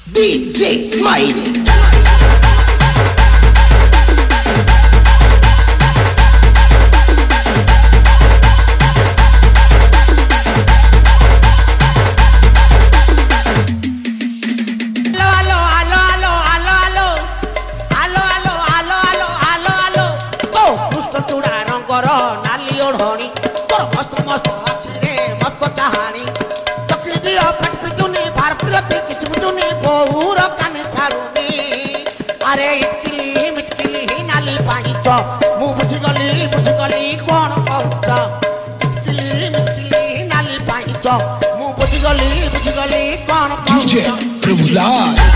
DJ Smile. अरे Italy मिटली ही नाली पाई तो मु बुझगली कौन कहता इटली मिटली ही नाली पाई तो मु बुझगली कौन कहता DJ Prabhulas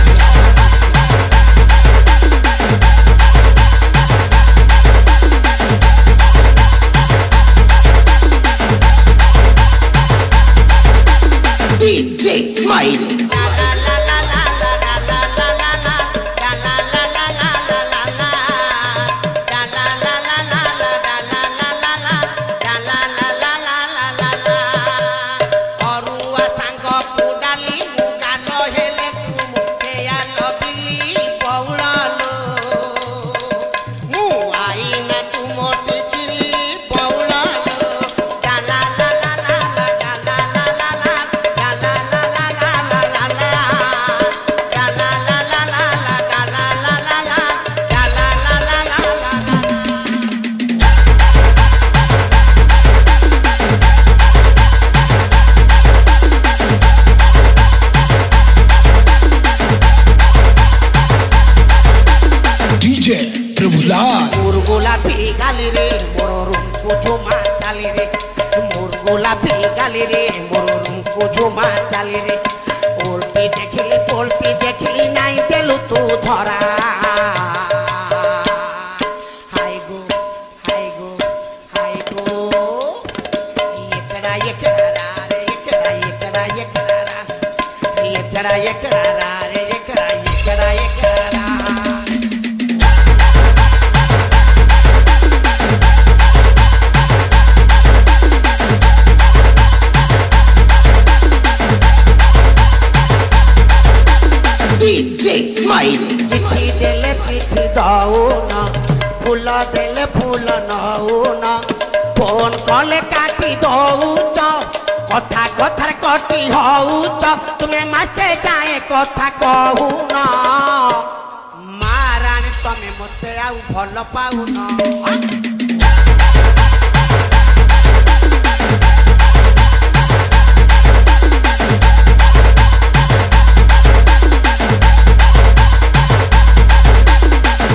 DJ Smile. DJ Prabhulas मुरगोला भी गाली रे मोरूम को झुमा चाली रे मुरगोला भी गाली रे मोरूम को झुमा चाली रे पोल्पी देखली नहीं देलु तू धरा हाय गो DJ Smile. चिट्ठी देले चिट्ठी दऊ ना फूल देले फूल नऊ ना फोन कले काटी दऊ कथा कथार कटी हऊ तुम्हें मासे जाए कथा कहू ना मारानी तमें मते आउ भल पाऊ ना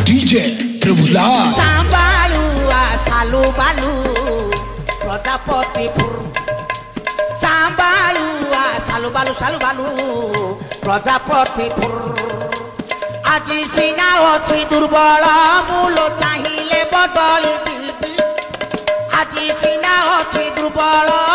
DJ Prabhulas Sambalua salu balu Pradapatipur Sambalua salu balu Pradapatipur Aji sina ochi durbala mulo chahile bodoli dibi Aji sina ochi durbala